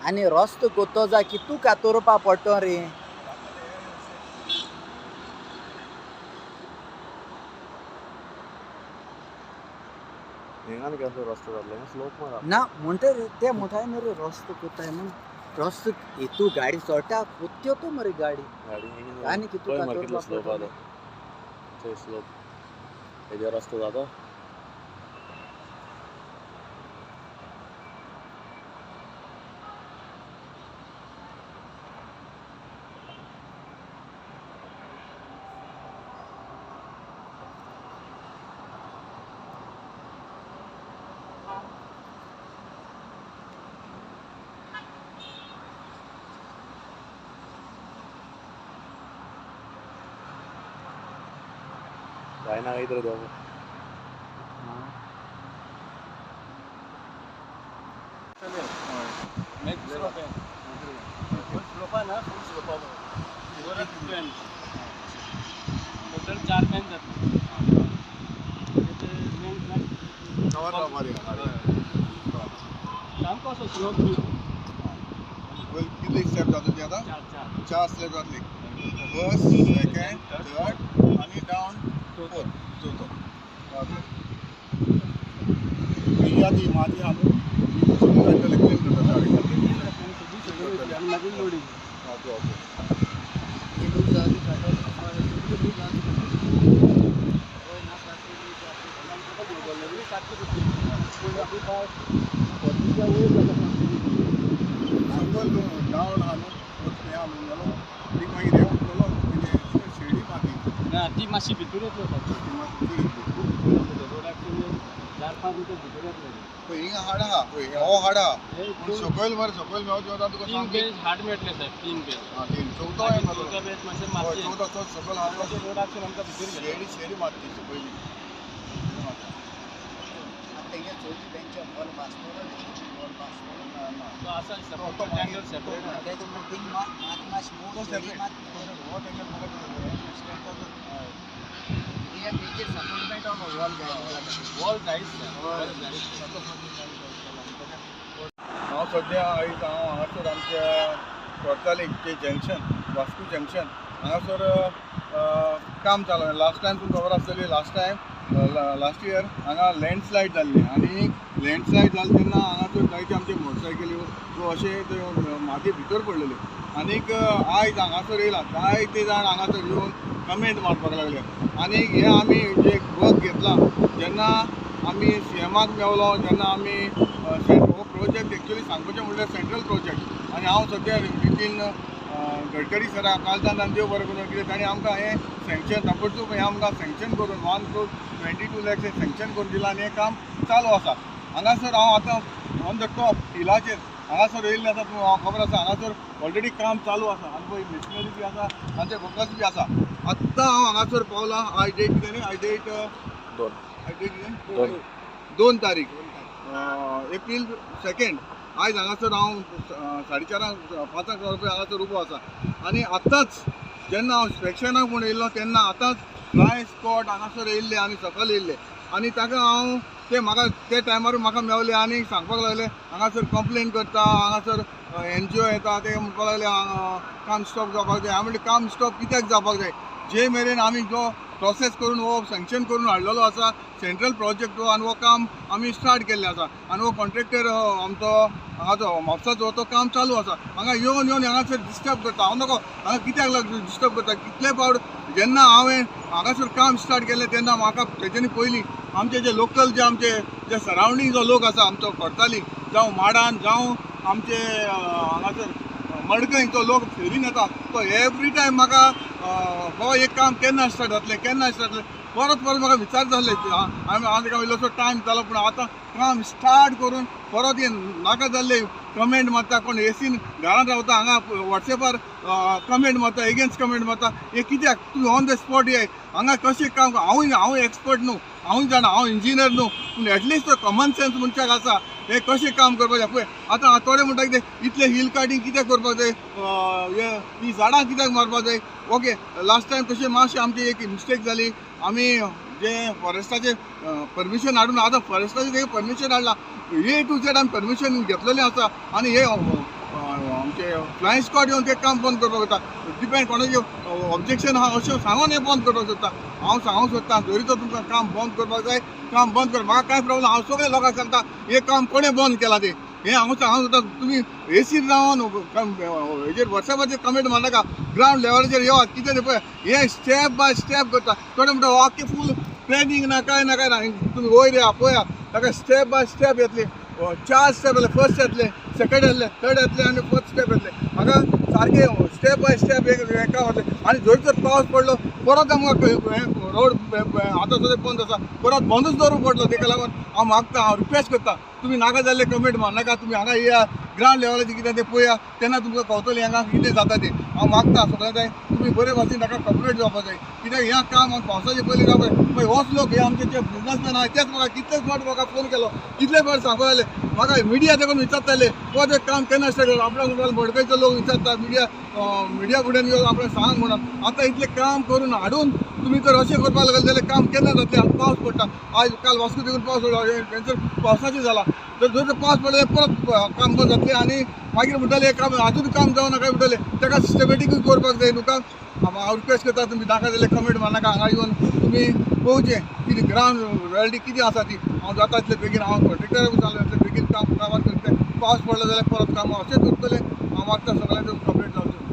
आनी रस्तो कोतो जा कितू कातोरपा पडटो रे. हिंगान केसलो रस्तो जातलो स्लोप मारा ना म्हणटा रे ते म्हणटाय मरे रस्तो कोताय म्हण रस्तो हेतू गाडी चोडटा कोत्यो तो मरे गाडी गाडी आनी कितू कातोरपा स्लोप पडटो. आलो ते स्लोप हेजे रस्तो जातो जायना इधर दो टोटल 4 पॅन जातले सामको असो स्लोप कितले स्टेप जातात ते आता 4 स्टेप जातले फर्स्ट सेकंड थर्ड आणि डाऊन चौथो ही आधी माझी आलो सगळं जायचं क्लीन करतात आणि मागील लोडिंग सकल डाऊन आलो हे आलो गेलो ती मागीर हे उठलो म्हणजे शेडी माती ना ती मातशी भितर येतलो ती माती रोडाक 4-5 मीटर भितर येतलो पळय हिंगा हाड आहा पळय हो हाड आहा हे पूण सकयल मरे सकयल मेवचे वता तुका 3 सामके बेज हार्ड मेटले साहेब 3 बेज हां तीन चौथो आहे ना चौथा बेज मातशे हय मातशे चौथो तो सकल हाड रोडाक आमकां भितर गेले शेडी माती पयली तेंगे चोली बेंच बॉल बासलो तो असा सेपरेट अँगल सेपरेट ते थिंग मात मोड शेडी मात हो तेंगे ये पीछे सपोर्टमेंट ऑन वॉल वॉल जायच हांव सद्या आयज हांव हांगासर आमच्या कोर्तालीक जे जंक्शन वास्को जंक्शन हांगासर काम चालू लास्ट टायम तुमकां खबर आसतली लास्ट इयर हांगा लँडस्लायड जाल्ली आनी लँडस्लायड जालें तेन्ना हांगासर जायते आमचे मोटरसायकल्यो सो अशे त्यो माती भितर पडलेले आनीक आयज हांगासर येयला जायते जाण हांगासर येवन कमेंट मारपाक लागले आनीक हे आमी जे वर्क घेतला जेन्ना आमी सीएमाक मेवलो जेन्ना आमी हो प्रोजेक्ट एक्चुअली सांगपाचें म्हणल्यार सेंट्रल प्रोजेक्ट आनी हांव सद्या नितीन गडकरी सराक कालच्यान देव बरें करून कितें ताणें आमकां हें सँक्शन ताबडतोब हें आमकां सँक्शन करून 1.22 lakhs सँक्शन करून दिलां आनी हें काम चालू आसा. हांगासर हांव आतां ऑन द टॉप हिलाचेर हांगासर येयल्ले आसा तुमकां खबर आसा हांगासर ऑलरेडी काम चालू आसा आनी पळय मिशनरी बी आसा तांचे वर्कर्स बी आसा. आत्तां हांव हांगासर पावलां आय डेट कितें न्ही आय डेट दोन 2 तारीख एप्रील 2 आयज हांगासर हांव 4:30-5 रुपया हांगासर उबो आसा आनी आतांच जेन्ना हांव इन्स्पेक्शनाक म्हूण येयल्लो तेन्ना आतांच फ्लाय स्पॉट हांगासर येयल्ले आनी सकयल येयल्ले आनी ताका हांव ते म्हाका ते टायमार म्हाका मेवले आनी सांगपाक लागले हांगासर कंप्लेन करता हांगासर NGO येता ते म्हणपाक लागले काम स्टॉप जावपाक जाय. हांवें म्हणलें काम स्टॉप कित्याक जावपाक जाय जे मेरेन आमी जो प्रोसेस करून हो सँक्शन करून हाडलेलो आसा सेंट्रल प्रोजेक्ट हो आनी हो काम आमी स्टार्ट केल्लें आसा आनी हो कॉन्ट्रॅक्टर आमचो हांगाचो म्हापसाचो तो काम चालू आसा. हांगा येवन हांगासर डिस्टर्ब करता हांव नको हांगा कित्याक लागून डिस्टर्ब करता कितले फावट जेन्ना हांवें हांगासर काम स्टार्ट केलें तेन्ना म्हाका तेच्यानी पयलीं आमचे जे लोकल जे आमचे जे सरावंडींग जो लोक आसा आमचो कोर्तालीक जावं माडान जावं आमचे हांगासर मडकयचो लोक फेरीन येता तो एवरी टायम म्हाका हो एक काम केन्ना स्टार्ट जातलें परत म्हाका विचार जाल्ले हांवें ताका इल्लोसो टायम जालो पूण आतां काम स्टार्ट करून परत हे नाका जाल्ले कमेंट मारता कोण एसीन घरांत रावता हांगा वॉट्सॅपार कमेंट मारता एगेन्स्ट कमेंट मारता हे कित्याक तूं ऑन द स्पॉट ये हांगा कशें काम हांव एक्सपर्ट न्हू हांव जाणा हांव इंजिनियर न्हू पूण एटलिस्ट तो कॉमन सेन्स मनशाक आसा हे कशें काम करपाचें पळय आतां थोडे म्हणटा कितें इतलें हिल कार्टिंग कित्याक करपाक जाय ही झाडां कित्याक मारपाक जाय ओके लास्ट टायम तशें मातशें आमची एक मिस्टेक जाली आमी जे फॉरेस्टाचे परमिशन हाडून आतां फॉरेस्टाचे परमिशन हाडला A to Z आमी परमिशन घेतलेलें आसा आनी हे फ्लायंग स्क्वॉड येवन ते काम बंद करपाक जाता. डिपेंड कोणाचें ऑब्जेक्शन आहा अशें सांगून हें बंद करपाक सोदता. हांव सांगूंक सोदतां जरी तर तुमकां काम बंद करपाक जाय काम बंद कर. म्हाका कांय प्रॉब्लम हांव सगळे लोकांक सांगता हें काम कोणें बंद केलां तें. हें हांव सांगूंक सोदता तुमी एसीर रावन हेजेर वॉट्सॅपाचेर कमेंट मारनाका. ग्रावंड लेवलाचेर येवात कितें तें पळय हें स्टेप बाय स्टेप करता. थोडे म्हणटा वाक्य फूल प्लॅनिंग ना काय ना तुमी वयर या पळया ताका स्टेप बाय स्टेप येतले. 4 स्टेप येतले. फर्स्ट येतले सेकंड येतले थर्ड येतले आनी फोर्थ स्टेप येतले. हाका सारके स्टेप बाय स्टेप एका वतले. आनी जर तर पावस पडलो परत आमकां रोड आतां सुद्दां बंद आसा परत बंदूच दवरूंक पडलो. ताका लागून हांव मागता हांव रिक्वेस्ट करता तुमी नाका जाल्ले कमेंट मारनाका. तुमी हांगा येया ग्रावंड लेवलाचेर कितें तें पळया तेन्ना तुमकां कळटलें हांगा कितें जाता तें. हांव मागता सगळ्यां जाय तुमी बरे भाशेन ताका कॉपरेट जावपाक जाय कित्याक हें काम पावसाचे पयलीं जावपाक जाय. होच लोक हे आमचे जे बिजनसमॅन आहा तेच म्हाका कितलेच फावट म्हाका फोन केलो कितले फावट सांगूंक लागले म्हाका मिडिया देखून विचारताले तें काम केन्ना स्टार्ट केलें. आपल्या मडकयचे लोक विचारता मिडिया फुड्यान येवन आपल्याक सांग म्हणून. आतां इतलें काम करून हाडून तुमी जर अशें करपाक लागले जाल्यार काम केन्ना जातलें. आतां पावस पडटा आयज काल वास्को देखून पावस पडलो पावसाचें जाला जर पावस पडलो जाल्यार परत काम बंद जातलें आनी मागीर म्हणटाले काम आजून काम जावना काय म्हणटाले ताका सिस्टमॅटीकूय करपाक जाय न्हू काम. हांव रिक्वेस्ट करता तुमी नाका जाल्यार कमेंट मारनाका. हांगा येवन तुमी पळोवचें कितें ग्रावंड रियलिटी कितें आसा ती. हांव जाता तितले बेगीन हांव कॉन्ट्रेक्टराक सांगलें बेगीन काम कामाक करतलें. पावस पडलो जाल्यार परत काम अशेंच उरतलें. हांव मागता सगळ्यांचें कम्प्लीट जावचें.